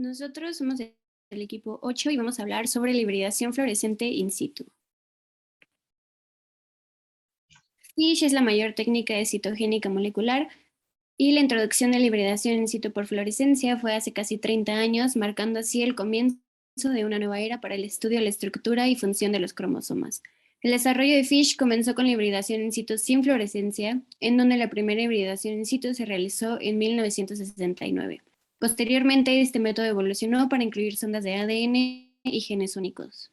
Nosotros somos del equipo 8 y vamos a hablar sobre la hibridación fluorescente in situ. FISH es la mayor técnica de citogénica molecular y la introducción de la hibridación in situ por fluorescencia fue hace casi 30 años, marcando así el comienzo de una nueva era para el estudio de la estructura y función de los cromosomas. El desarrollo de FISH comenzó con la hibridación in situ sin fluorescencia, en donde la primera hibridación in situ se realizó en 1969. Posteriormente, este método evolucionó para incluir sondas de ADN y genes únicos.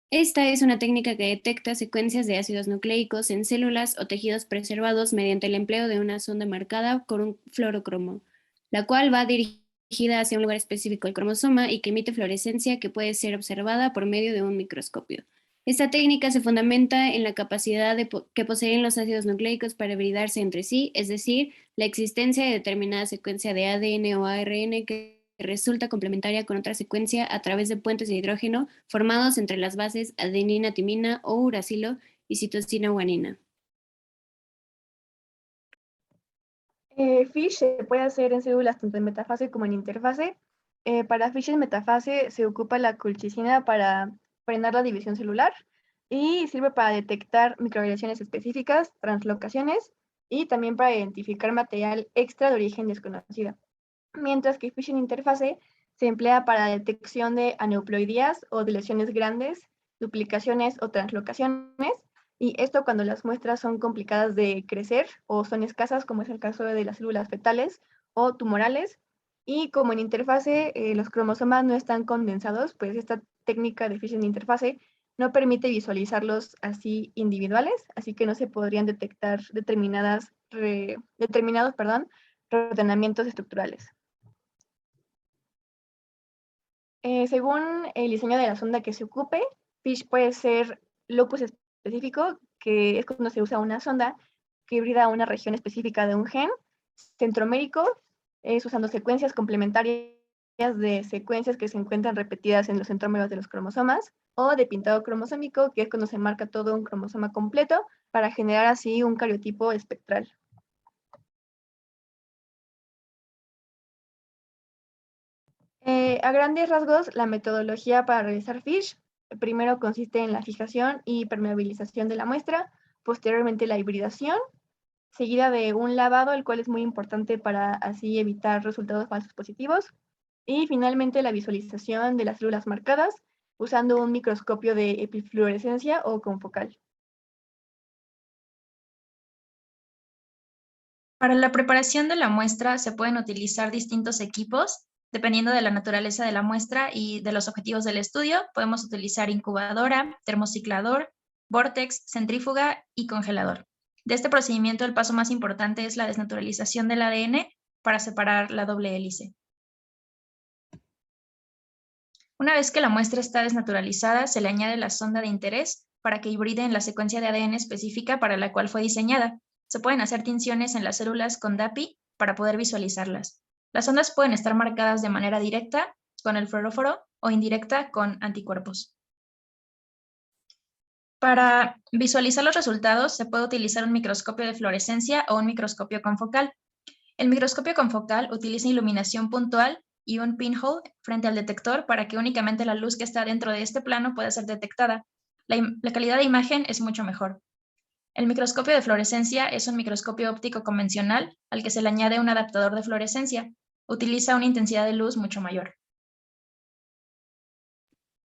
Esta es una técnica que detecta secuencias de ácidos nucleicos en células o tejidos preservados mediante el empleo de una sonda marcada con un fluorocromo, la cual va dirigida hacia un lugar específico del cromosoma y que emite fluorescencia que puede ser observada por medio de un microscopio. Esta técnica se fundamenta en la capacidad que poseen los ácidos nucleicos para hibridarse entre sí, es decir, la existencia de determinada secuencia de ADN o ARN que resulta complementaria con otra secuencia a través de puentes de hidrógeno formados entre las bases adenina-timina o uracilo y citosina-guanina. FISH se puede hacer en células tanto en metafase como en interfase. Para FISH en metafase se ocupa la colchicina para frenar la división celular y sirve para detectar microvariaciones específicas, translocaciones y también para identificar material extra de origen desconocido. Mientras que FISH en interfase se emplea para detección de aneuploidías o de lesiones grandes, duplicaciones o translocaciones, y esto cuando las muestras son complicadas de crecer o son escasas, como es el caso de las células fetales o tumorales. Y como en interfase los cromosomas no están condensados, pues esta técnica de fisión de interfase no permite visualizarlos así individuales, así que no se podrían detectar determinados ordenamientos estructurales. Según el diseño de la sonda que se ocupe, FISH puede ser locus específico, que es cuando se usa una sonda que hibrida una región específica de un gen, centromérico, es usando secuencias complementarias de secuencias que se encuentran repetidas en los centrómeros de los cromosomas, o de pintado cromosómico, que es cuando se marca todo un cromosoma completo para generar así un cariotipo espectral. A grandes rasgos, la metodología para realizar FISH primero consiste en la fijación y permeabilización de la muestra, posteriormente la hibridación, seguida de un lavado, el cual es muy importante para así evitar resultados falsos positivos, y finalmente la visualización de las células marcadas usando un microscopio de epifluorescencia o confocal. Para la preparación de la muestra se pueden utilizar distintos equipos. Dependiendo de la naturaleza de la muestra y de los objetivos del estudio, podemos utilizar incubadora, termociclador, vórtex, centrífuga y congelador. De este procedimiento, el paso más importante es la desnaturalización del ADN para separar la doble hélice. Una vez que la muestra está desnaturalizada, se le añade la sonda de interés para que hibride en la secuencia de ADN específica para la cual fue diseñada. Se pueden hacer tinciones en las células con DAPI para poder visualizarlas. Las sondas pueden estar marcadas de manera directa con el fluoróforo o indirecta con anticuerpos. Para visualizar los resultados se puede utilizar un microscopio de fluorescencia o un microscopio confocal. El microscopio confocal utiliza iluminación puntual y un pinhole frente al detector para que únicamente la luz que está dentro de este plano pueda ser detectada. La calidad de imagen es mucho mejor. El microscopio de fluorescencia es un microscopio óptico convencional al que se le añade un adaptador de fluorescencia. Utiliza una intensidad de luz mucho mayor.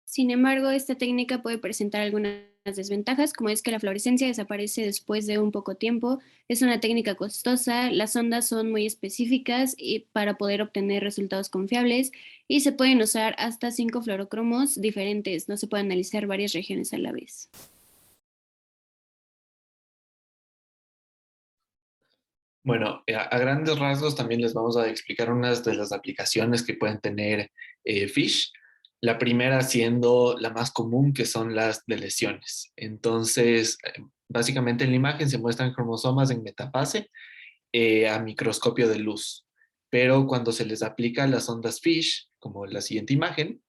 Sin embargo, esta técnica puede presentar algunas desventajas, como es que la fluorescencia desaparece después de un poco tiempo, es una técnica costosa, las ondas son muy específicas para poder obtener resultados confiables y se pueden usar hasta 5 fluorocromos diferentes, no se puede analizar varias regiones a la vez. Bueno, a grandes rasgos también les vamos a explicar unas de las aplicaciones que pueden tener FISH. La primera siendo la más común, que son las de lesiones. Entonces, básicamente en la imagen se muestran cromosomas en metafase a microscopio de luz. Pero cuando se les aplica las ondas FISH, como la siguiente imagen,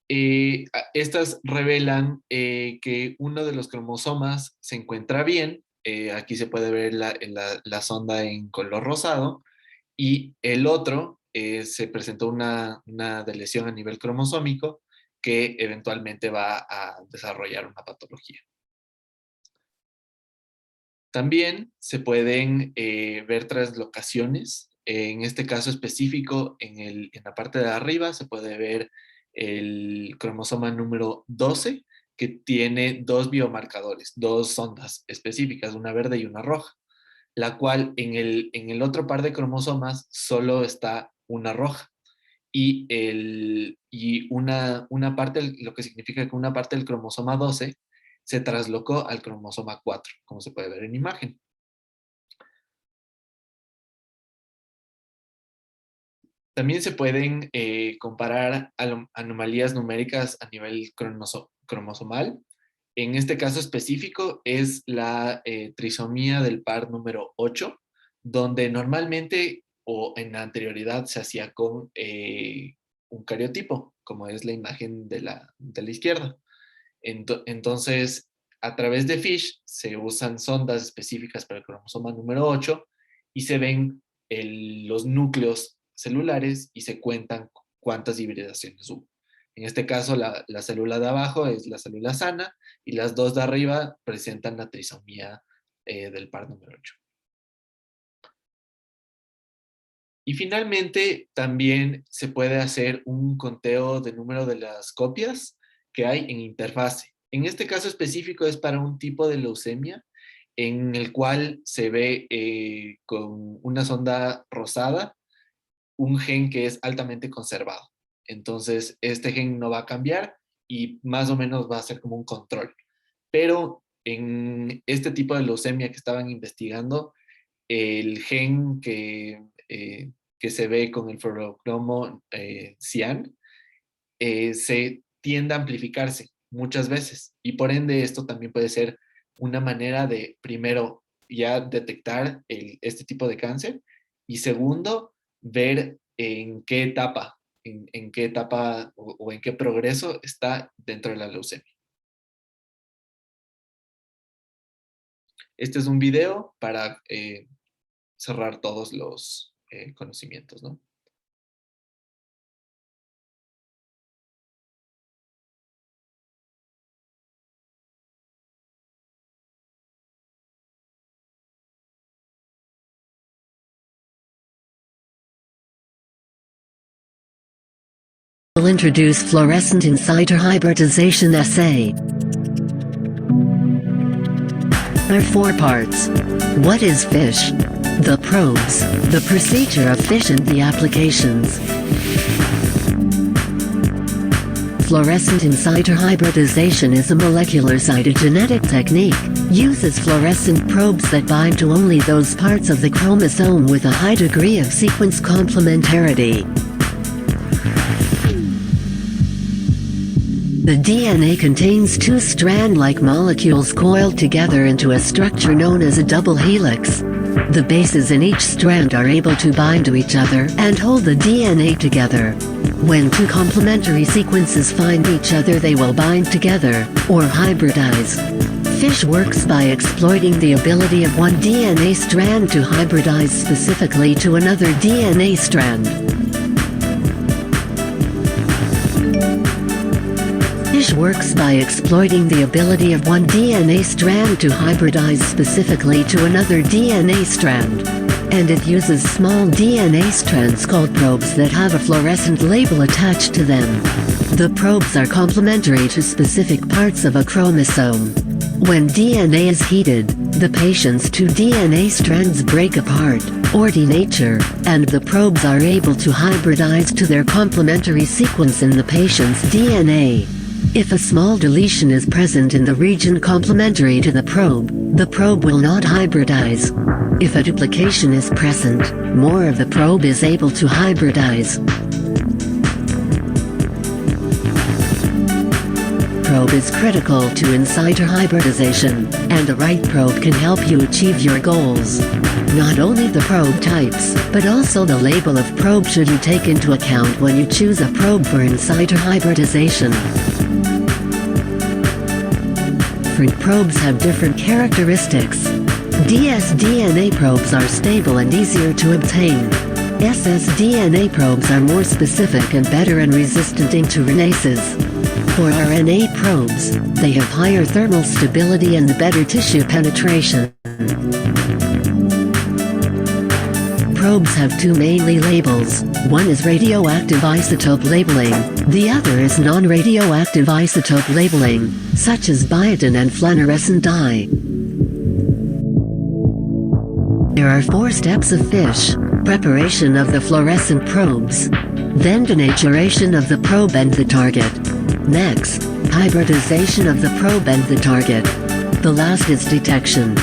estas revelan que uno de los cromosomas se encuentra bien aquí se puede ver la sonda en color rosado, y el otro se presentó una deleción a nivel cromosómico que eventualmente va a desarrollar una patología. También se pueden ver translocaciones. En este caso específico, en la parte de arriba se puede ver el cromosoma número 12, que tiene dos biomarcadores, dos sondas específicas, una verde y una roja, la cual en el otro par de cromosomas solo está una roja. Y una parte, lo que significa que una parte del cromosoma 12 se traslocó al cromosoma 4, como se puede ver en imagen. También se pueden comparar anomalías numéricas a nivel cromosomal. En este caso específico es la trisomía del par número 8, donde normalmente o en la anterioridad se hacía con un cariotipo, como es la imagen de la izquierda. Entonces, a través de FISH se usan sondas específicas para el cromosoma número 8 y se ven los núcleos celulares y se cuentan cuántas hibridaciones hubo. En este caso, la célula de abajo es la célula sana y las dos de arriba presentan la trisomía del par número 8. Y finalmente, también se puede hacer un conteo de número de las copias que hay en interfase. En este caso específico es para un tipo de leucemia en el cual se ve con una sonda rosada un gen que es altamente conservado. Entonces, este gen no va a cambiar y más o menos va a ser como un control. Pero en este tipo de leucemia que estaban investigando, el gen que se ve con el fluorocromo cian se tiende a amplificarse muchas veces, y por ende esto también puede ser una manera de, primero, ya detectar este tipo de cáncer, y segundo, ver en qué etapa o en qué progreso está dentro de la leucemia. Este es un video para cerrar todos los conocimientos, ¿no? We'll introduce fluorescent inciter hybridization assay. There are 4 parts. What is FISH? The probes, the procedure of FISH and the applications. Fluorescent inciter hybridization is a molecular cytogenetic technique. Uses fluorescent probes that bind to only those parts of the chromosome with a high degree of sequence complementarity. The DNA contains 2 strand-like molecules coiled together into a structure known as a double helix. The bases in each strand are able to bind to each other and hold the DNA together. When 2 complementary sequences find each other, they will bind together, or hybridize. FISH works by exploiting the ability of one DNA strand to hybridize specifically to another DNA strand. FISH works by exploiting the ability of one DNA strand to hybridize specifically to another DNA strand. And it uses small DNA strands called probes that have a fluorescent label attached to them. The probes are complementary to specific parts of a chromosome. When DNA is heated, the patient's 2 DNA strands break apart, or denature, and the probes are able to hybridize to their complementary sequence in the patient's DNA. If a small deletion is present in the region complementary to the probe will not hybridize. If a duplication is present, more of the probe is able to hybridize. Probe is critical to inciter hybridization, and the right probe can help you achieve your goals. Not only the probe types, but also the label of probe should you take into account when you choose a probe for inciter hybridization. Different probes have different characteristics. dsDNA probes are stable and easier to obtain. ssDNA probes are more specific and better and resistant to RNases. For RNA probes, they have higher thermal stability and better tissue penetration. Probes have two mainly labels. One is radioactive isotope labeling, the other is non-radioactive isotope labeling, such as biotin and fluorescent dye. There are 4 steps of FISH: preparation of the fluorescent probes, then denaturation of the probe and the target. Next, hybridization of the probe and the target. The last is detection.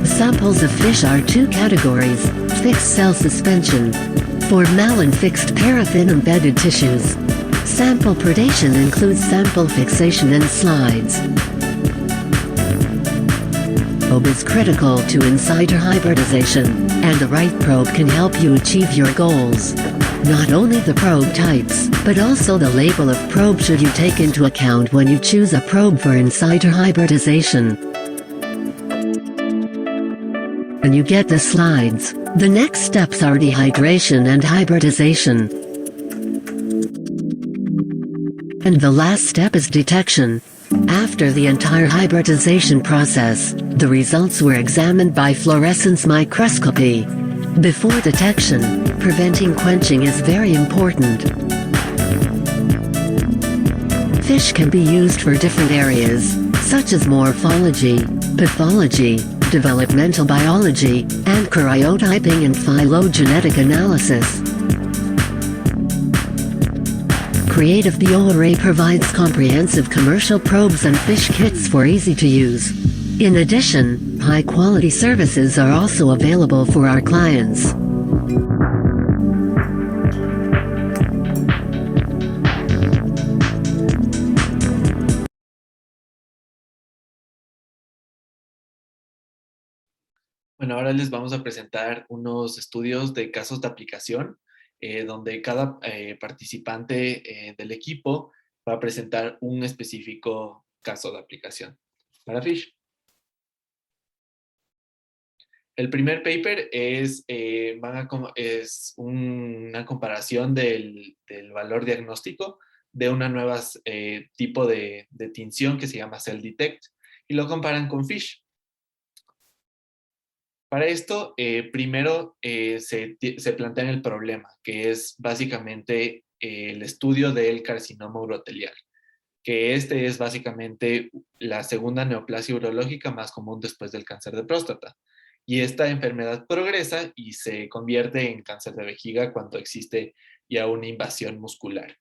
Samples of FISH are 2 categories: fixed cell suspension, formal and fixed paraffin-embedded tissues. Sample predation includes sample fixation and slides. Probe is critical to insider hybridization, and the right probe can help you achieve your goals. Not only the probe types, but also the label of probe should you take into account when you choose a probe for insider hybridization. When you get the slides, the next steps are dehydration and hybridization. And the last step is detection. After the entire hybridization process, the results were examined by fluorescence microscopy. Before detection, preventing quenching is very important. FISH can be used for different areas, such as morphology, pathology, developmental biology, and karyotyping and phylogenetic analysis. Creative Bioarray provides comprehensive commercial probes and FISH kits for easy to use. In addition, high-quality services are also available for our clients. Bueno, ahora les vamos a presentar unos estudios de casos de aplicación, donde cada participante del equipo va a presentar un específico caso de aplicación para FISH. El primer paper es una comparación del valor diagnóstico de una nueva tipo de tinción que se llama Cell Detect, y lo comparan con FISH. Para esto, primero se plantea el problema, que es básicamente el estudio del carcinoma urotelial, que este es básicamente la segunda neoplasia urológica más común después del cáncer de próstata. Y esta enfermedad progresa y se convierte en cáncer de vejiga cuando existe ya una invasión muscular.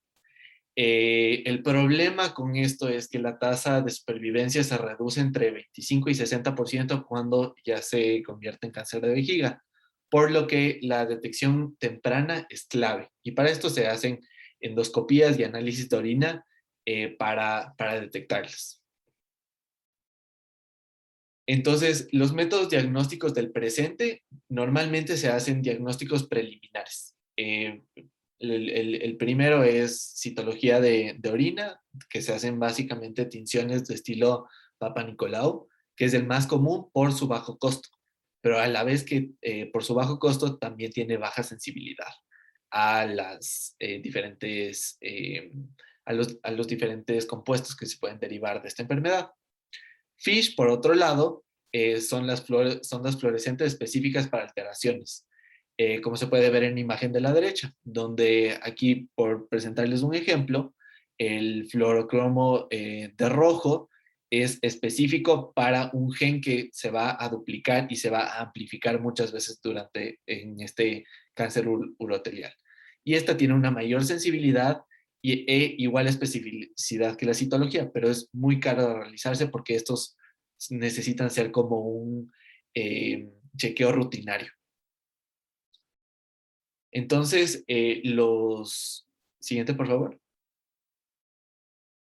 El problema con esto es que la tasa de supervivencia se reduce entre 25 y 60% cuando ya se convierte en cáncer de vejiga, por lo que la detección temprana es clave. Y para esto se hacen endoscopías y análisis de orina para detectarlas. Entonces, los métodos diagnósticos del presente normalmente se hacen diagnósticos preliminares. El primero es citología de orina, que se hacen básicamente tinciones de estilo Papa Nicolau, que es el más común por su bajo costo, pero a la vez que por su bajo costo también tiene baja sensibilidad a las a los diferentes compuestos que se pueden derivar de esta enfermedad. FISH, por otro lado, son las fluorescentes específicas para alteraciones, como se puede ver en la imagen de la derecha, donde aquí, por presentarles un ejemplo, el fluorocromo de rojo es específico para un gen que se va a duplicar y se va a amplificar muchas veces en este cáncer urotelial. Y esta tiene una mayor sensibilidad e igual especificidad que la citología, pero es muy caro de realizarse porque estos necesitan ser como un chequeo rutinario. Entonces, siguiente, por favor.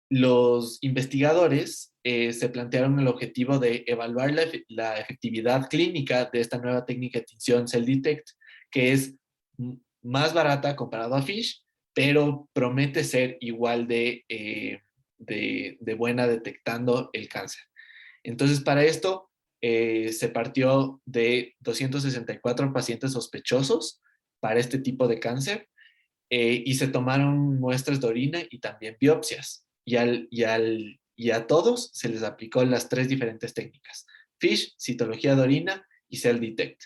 Los investigadores se plantearon el objetivo de evaluar la efectividad clínica de esta nueva técnica de tinción Cell Detect, que es más barata comparado a FISH, pero promete ser igual de buena detectando el cáncer. Entonces, para esto se partió de 264 pacientes sospechosos para este tipo de cáncer y se tomaron muestras de orina y también biopsias. Y a todos se les aplicó las 3 diferentes técnicas: FISH, citología de orina y Cell Detect.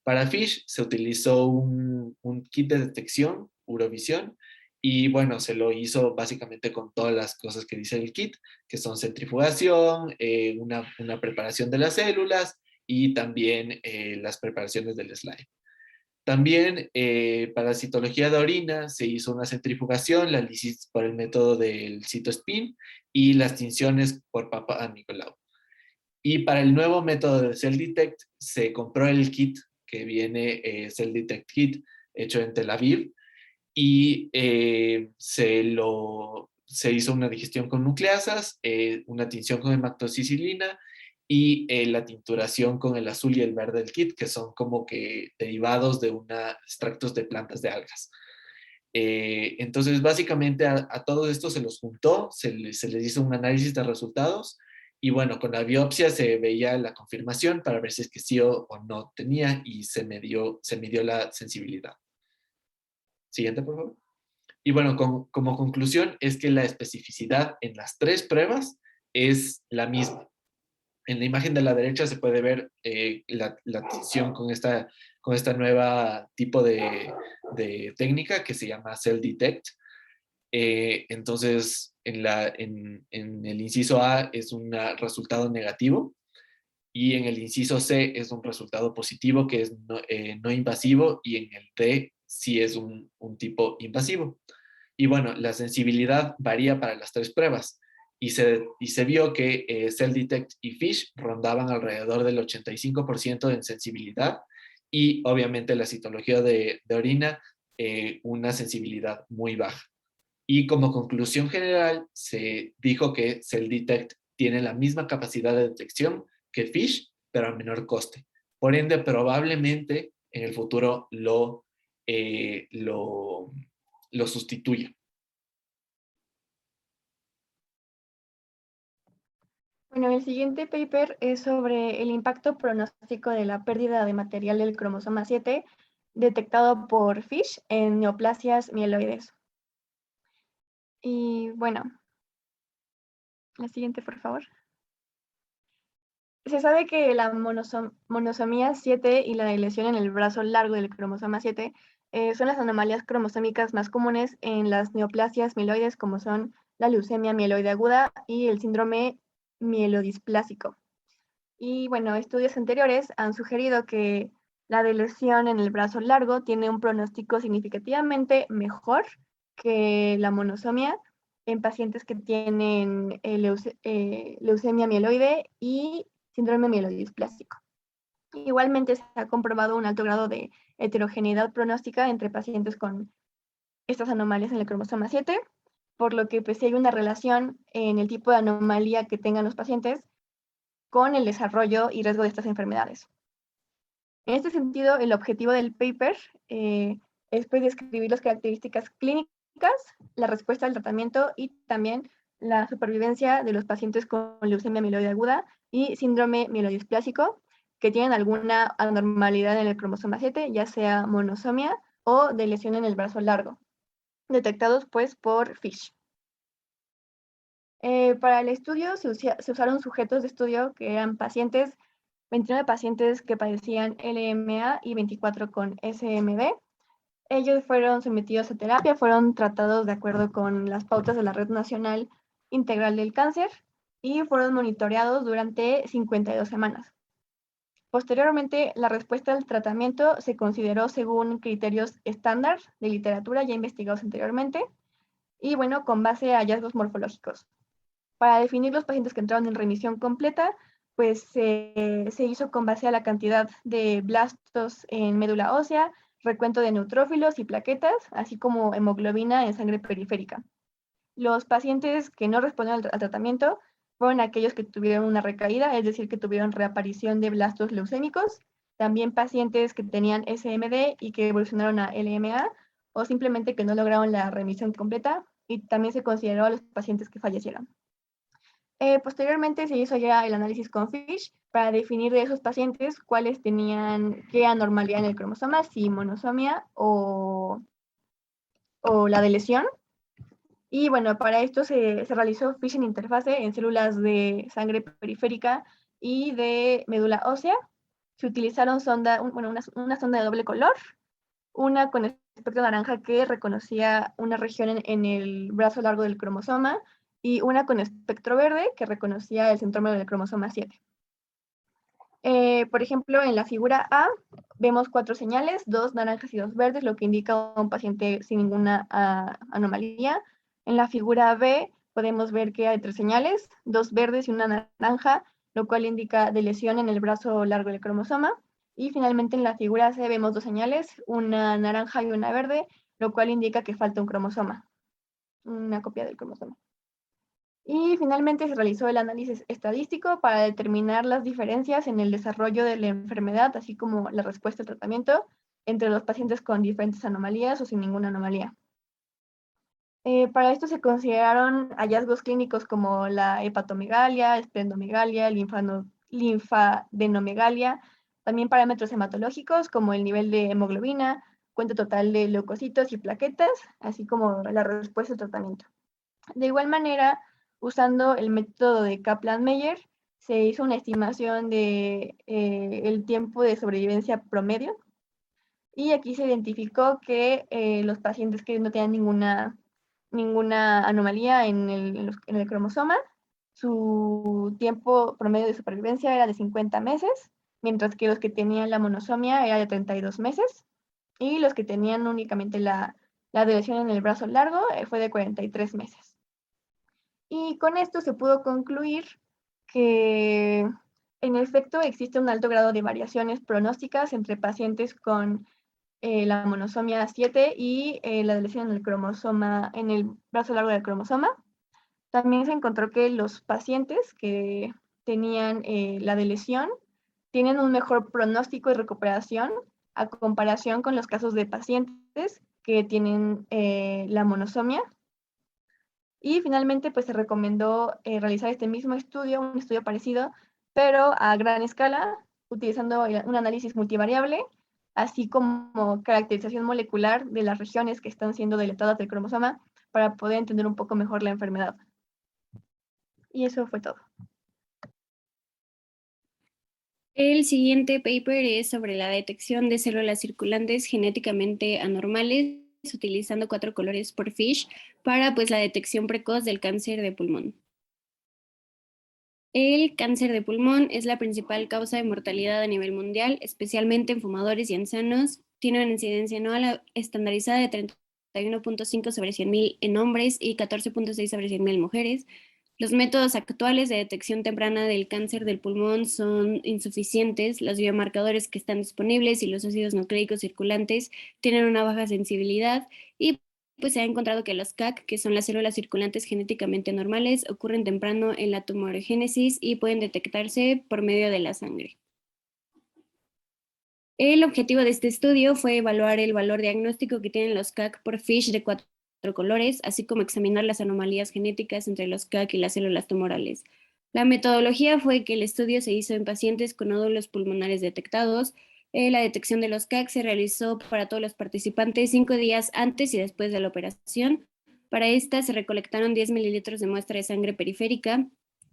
Para FISH se utilizó un kit de detección, Urovisión, y bueno, se lo hizo básicamente con todas las cosas que dice el kit, que son centrifugación, una preparación de las células y también las preparaciones del slime. También para citología de orina se hizo una centrifugación, la lisis por el método del CitoSpin y las tinciones por Papa Nicolau. Y para el nuevo método de Cell Detect se compró el kit que viene, Cell Detect Kit, hecho en Tel Aviv, y se hizo una digestión con nucleasas, una tinción con hematoxicilina y la tinturación con el azul y el verde del kit, que son como que derivados de extractos de plantas de algas. Entonces, básicamente a todo esto se los juntó, se les hizo un análisis de resultados y bueno, con la biopsia se veía la confirmación para ver si es que sí o no tenía y se midió la sensibilidad. Siguiente, por favor. Y bueno, como conclusión es que la especificidad en las 3 pruebas es la misma. En la imagen de la derecha se puede ver la tinción con esta nueva tipo de técnica que se llama Cell Detect. Entonces, en el inciso A es un resultado negativo y en el inciso C es un resultado positivo que es no invasivo y en el D sí es un tipo invasivo. Y bueno, la sensibilidad varía para las 3 pruebas y se vio que Cell Detect y FISH rondaban alrededor del 85% en sensibilidad y obviamente la citología de orina una sensibilidad muy baja. Y como conclusión general se dijo que Cell Detect tiene la misma capacidad de detección que FISH, pero a menor coste. Por ende, probablemente en el futuro lo sustituya. Bueno, el siguiente paper es sobre el impacto pronóstico de la pérdida de material del cromosoma 7 detectado por FISH en neoplasias mieloides. Y bueno, la siguiente, por favor. Se sabe que la monosomía 7 y la deleción en el brazo largo del cromosoma 7 son las anomalías cromosómicas más comunes en las neoplasias mieloides, como son la leucemia mieloide aguda y el síndrome mielodisplásico. Y bueno, estudios anteriores han sugerido que la deleción en el brazo largo tiene un pronóstico significativamente mejor que la monosomía en pacientes que tienen leucemia mieloide y síndrome mielodisplásico. Igualmente se ha comprobado un alto grado de heterogeneidad pronóstica entre pacientes con estas anomalias en el cromosoma 7, por lo que pues sí hay una relación en el tipo de anomalía que tengan los pacientes con el desarrollo y riesgo de estas enfermedades. En este sentido, el objetivo del paper es pues, describir las características clínicas, la respuesta al tratamiento y también la supervivencia de los pacientes con leucemia mieloide aguda y síndrome mielodisplásico que tienen alguna anormalidad en el cromosoma 7, ya sea monosomia o de lesión en el brazo largo, detectados pues por FISH. Para el estudio se usaron sujetos de estudio que eran 29 pacientes que padecían LMA y 24 con SMB. Ellos fueron sometidos a terapia, fueron tratados de acuerdo con las pautas de la Red Nacional Integral del Cáncer y fueron monitoreados durante 52 semanas. Posteriormente, la respuesta al tratamiento se consideró según criterios estándar de literatura ya investigados anteriormente y bueno, con base a hallazgos morfológicos. Para definir los pacientes que entraron en remisión completa, pues se hizo con base a la cantidad de blastos en médula ósea, recuento de neutrófilos y plaquetas, así como hemoglobina en sangre periférica. Los pacientes que no respondieron al tratamiento fueron aquellos que tuvieron una recaída, es decir, que tuvieron reaparición de blastos leucémicos, también pacientes que tenían SMD y que evolucionaron a LMA, o simplemente que no lograron la remisión completa, y también se consideró a los pacientes que fallecieron. Posteriormente se hizo ya el análisis con FISH para definir de esos pacientes cuáles tenían qué anormalidad en el cromosoma, si monosomia o la de lesión. Y bueno, para esto se realizó FISH en interfase en células de sangre periférica y de médula ósea. Se utilizaron una sonda de doble color, una con espectro naranja que reconocía una región en el brazo largo del cromosoma y una con espectro verde que reconocía el centrómero del cromosoma 7. Por ejemplo, en la figura A vemos 4 señales, 2 naranjas y 2 verdes, lo que indica un paciente sin ninguna anomalía. En la figura B podemos ver que hay 3 señales, 2 verdes y una naranja, lo cual indica de lesión en el brazo largo del cromosoma. Y finalmente en la figura C vemos 2 señales, una naranja y una verde, lo cual indica que falta un cromosoma, una copia del cromosoma. Y finalmente se realizó el análisis estadístico para determinar las diferencias en el desarrollo de la enfermedad, así como la respuesta al tratamiento entre los pacientes con diferentes anomalías o sin ninguna anomalía. Para esto se consideraron hallazgos clínicos como la hepatomegalia, esplenomegalia, linfadenomegalia, también parámetros hematológicos como el nivel de hemoglobina, cuenta total de leucocitos y plaquetas, así como la respuesta al tratamiento. De igual manera, usando el método de Kaplan-Meier, se hizo una estimación de el tiempo de sobrevivencia promedio y aquí se identificó que los pacientes que no tenían ninguna anomalía en el cromosoma, su tiempo promedio de supervivencia era de 50 meses, mientras que los que tenían la monosomia era de 32 meses y los que tenían únicamente la lesión en el brazo largo fue de 43 meses. Y con esto se pudo concluir que en efecto existe un alto grado de variaciones pronósticas entre pacientes con la monosomia 7 y la lesión en el cromosoma, en el brazo largo del cromosoma. También se encontró que los pacientes que tenían la lesión tienen un mejor pronóstico y recuperación a comparación con los casos de pacientes que tienen la monosomia. Y finalmente, pues se recomendó realizar este mismo estudio, un estudio parecido, pero a gran escala, utilizando un análisis multivariable, así como caracterización molecular de las regiones que están siendo deletadas del cromosoma para poder entender un poco mejor la enfermedad. Y eso fue todo. El siguiente paper es sobre la detección de células circulantes genéticamente anormales utilizando 4 colores por FISH para pues, la detección precoz del cáncer de pulmón. El cáncer de pulmón es la principal causa de mortalidad a nivel mundial, especialmente en fumadores y ancianos. Tiene una incidencia anual estandarizada de 31.5 sobre 100.000 en hombres y 14.6 sobre 100.000 en mujeres. Los métodos actuales de detección temprana del cáncer del pulmón son insuficientes. Los biomarcadores que están disponibles y los ácidos nucleicos circulantes tienen una baja sensibilidad y pues se ha encontrado que los CAC, que son las células circulantes genéticamente normales, ocurren temprano en la tumorogénesis y pueden detectarse por medio de la sangre. El objetivo de este estudio fue evaluar el valor diagnóstico que tienen los CAC por FISH de 4 colores, así como examinar las anomalías genéticas entre los CAC y las células tumorales. La metodología fue que el estudio se hizo en pacientes con nódulos pulmonares detectados. La detección de los CAC se realizó para todos los participantes 5 días antes y después de la operación. Para esta se recolectaron 10 mililitros de muestra de sangre periférica.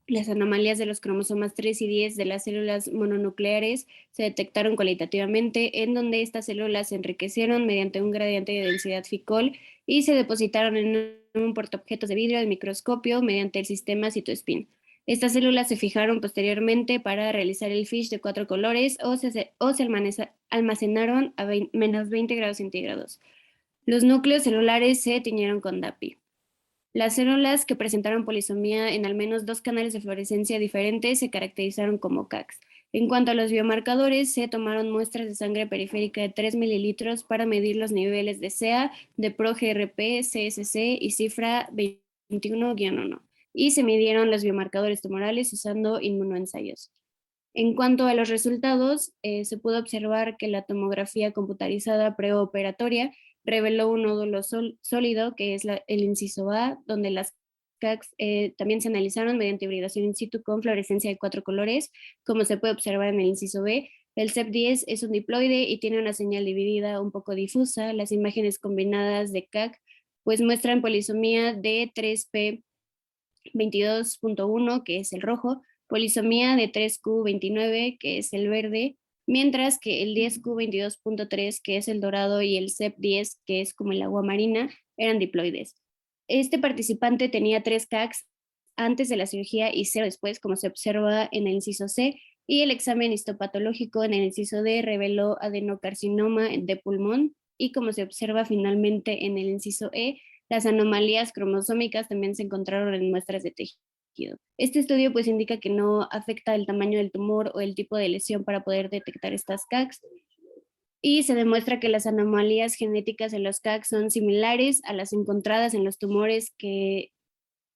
Las anomalías de los cromosomas 3 y 10 de las células mononucleares se detectaron cualitativamente, en donde estas células se enriquecieron mediante un gradiente de densidad Ficol y se depositaron en un portaobjetos de vidrio de microscopio mediante el sistema CytoSpin. Estas células se fijaron posteriormente para realizar el FISH de 4 colores o se almacenaron a menos 20 grados centígrados. Los núcleos celulares se tiñeron con DAPI. Las células que presentaron polisomía en al menos 2 canales de fluorescencia diferentes se caracterizaron como CACs. En cuanto a los biomarcadores, se tomaron muestras de sangre periférica de 3 mililitros para medir los niveles de CA, de ProGRP, CSC y cifra 21-1, y se midieron los biomarcadores tumorales usando inmunoensayos. En cuanto a los resultados, se pudo observar que la tomografía computarizada preoperatoria reveló un nódulo sólido, que es el inciso A, donde las CACs también se analizaron mediante hibridación in situ con fluorescencia de 4 colores, como se puede observar en el inciso B. El CEP10 es un diploide y tiene una señal dividida un poco difusa. Las imágenes combinadas de CAC pues muestran polisomía de 3P22.1, que es el rojo, polisomía de 3Q29, que es el verde, mientras que el 10Q22.3, que es el dorado, y el CEP10, que es como el agua marina, eran diploides. Este participante tenía 3 CACs antes de la cirugía y 0 después, como se observa en el inciso C, y el examen histopatológico en el inciso D reveló adenocarcinoma de pulmón, y como se observa finalmente en el inciso E, las anomalías cromosómicas también se encontraron en muestras de tejido. Este estudio pues indica que no afecta el tamaño del tumor o el tipo de lesión para poder detectar estas CACs, y se demuestra que las anomalías genéticas en los CACs son similares a las encontradas en los tumores que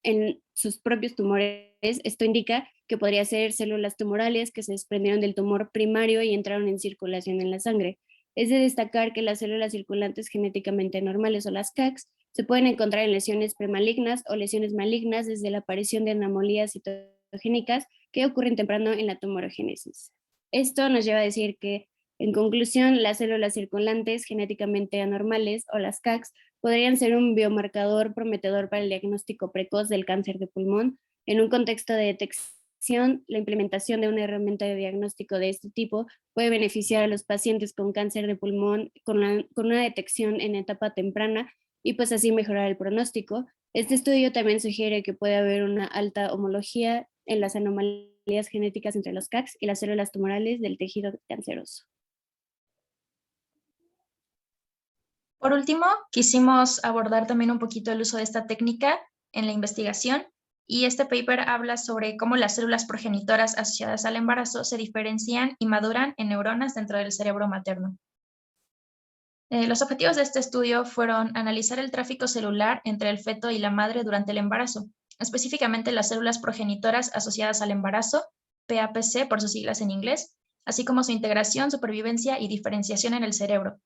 en sus propios tumores. Esto indica que podría ser células tumorales que se desprendieron del tumor primario y entraron en circulación en la sangre. Es de destacar que las células circulantes genéticamente normales o las CACs se pueden encontrar en lesiones premalignas o lesiones malignas desde la aparición de anomalías citogénicas que ocurren temprano en la tumorogénesis. Esto nos lleva a decir que, en conclusión, las células circulantes genéticamente anormales o las CACs podrían ser un biomarcador prometedor para el diagnóstico precoz del cáncer de pulmón. En un contexto de detección, la implementación de una herramienta de diagnóstico de este tipo puede beneficiar a los pacientes con cáncer de pulmón con una detección en etapa temprana y pues así mejorar el pronóstico. Este estudio también sugiere que puede haber una alta homología en las anomalías genéticas entre los CACs y las células tumorales del tejido canceroso. Por último, quisimos abordar también un poquito el uso de esta técnica en la investigación, y este paper habla sobre cómo las células progenitoras asociadas al embarazo se diferencian y maduran en neuronas dentro del cerebro materno. Los objetivos de este estudio fueron analizar el tráfico celular entre el feto y la madre durante el embarazo, específicamente las células progenitoras asociadas al embarazo, PAPC por sus siglas en inglés, así como su integración, supervivencia y diferenciación en el cerebro.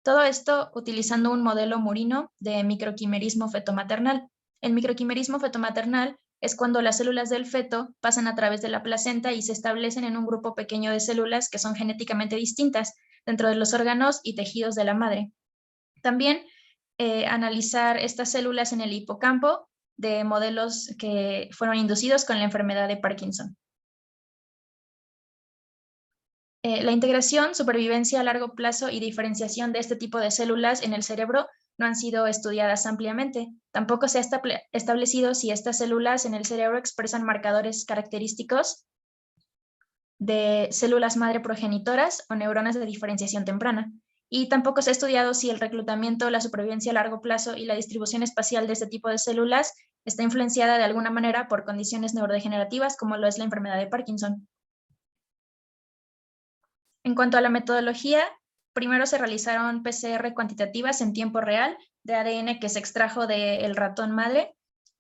Todo esto utilizando un modelo murino de microquimerismo fetomaternal. El microquimerismo fetomaternal es cuando las células del feto pasan a través de la placenta y se establecen en un grupo pequeño de células que son genéticamente distintas dentro de los órganos y tejidos de la madre. También analizar estas células en el hipocampo de modelos que fueron inducidos con la enfermedad de Parkinson. La integración, supervivencia a largo plazo y diferenciación de este tipo de células en el cerebro no han sido estudiadas ampliamente. Tampoco se ha establecido si estas células en el cerebro expresan marcadores característicos de células madre progenitoras o neuronas de diferenciación temprana. Y tampoco se ha estudiado si el reclutamiento, la supervivencia a largo plazo y la distribución espacial de este tipo de células está influenciada de alguna manera por condiciones neurodegenerativas como lo es la enfermedad de Parkinson. En cuanto a la metodología, primero se realizaron PCR cuantitativas en tiempo real de ADN que se extrajo del ratón madre,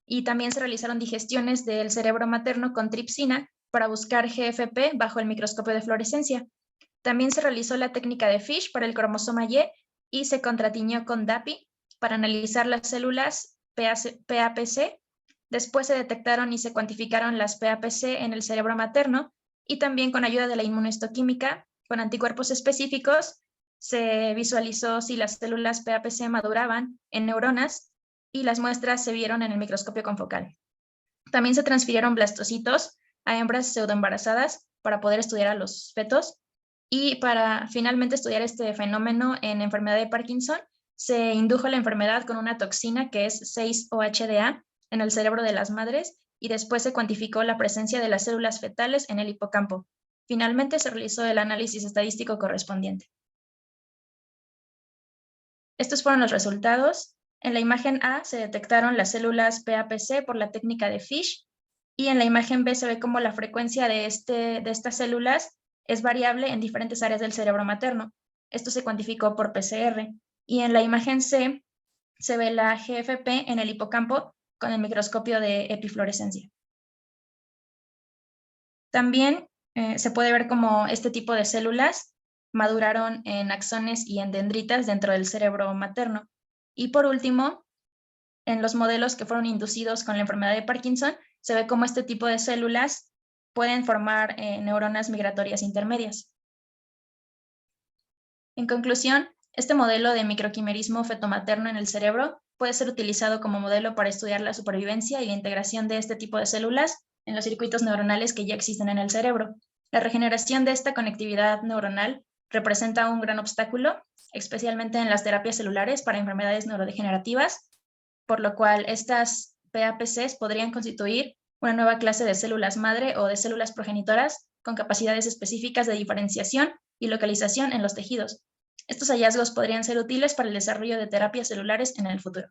y también se realizaron digestiones del cerebro materno con tripsina para buscar GFP bajo el microscopio de fluorescencia. También se realizó la técnica de Fish para el cromosoma y se contratiñó con DAPI para analizar las células PAPC. Después se detectaron y se cuantificaron las PAPC en el cerebro materno, y también con ayuda de la inmunohistoquímica con anticuerpos específicos se visualizó si las células PAPC maduraban en neuronas, y las muestras se vieron en el microscopio confocal. También se transfirieron blastocitos a hembras pseudoembarazadas para poder estudiar a los fetos, y para finalmente estudiar este fenómeno en enfermedad de Parkinson, se indujo la enfermedad con una toxina que es 6-OHDA en el cerebro de las madres, y después se cuantificó la presencia de las células fetales en el hipocampo. Finalmente se realizó el análisis estadístico correspondiente. Estos fueron los resultados. En la imagen A se detectaron las células PAPC por la técnica de Fish, y en la imagen B se ve cómo la frecuencia de estas células es variable en diferentes áreas del cerebro materno. Esto se cuantificó por PCR. Y en la imagen C se ve la GFP en el hipocampo con el microscopio de epifluorescencia. También se puede ver cómo este tipo de células maduraron en axones y en dendritas dentro del cerebro materno. Y por último, en los modelos que fueron inducidos con la enfermedad de Parkinson, se ve cómo este tipo de células pueden formar neuronas migratorias intermedias. En conclusión, este modelo de microquimerismo fetomaterno en el cerebro puede ser utilizado como modelo para estudiar la supervivencia y la integración de este tipo de células en los circuitos neuronales que ya existen en el cerebro. La regeneración de esta conectividad neuronal representa un gran obstáculo, especialmente en las terapias celulares para enfermedades neurodegenerativas, por lo cual estas PAPCs podrían constituir una nueva clase de células madre o de células progenitoras con capacidades específicas de diferenciación y localización en los tejidos. Estos hallazgos podrían ser útiles para el desarrollo de terapias celulares en el futuro.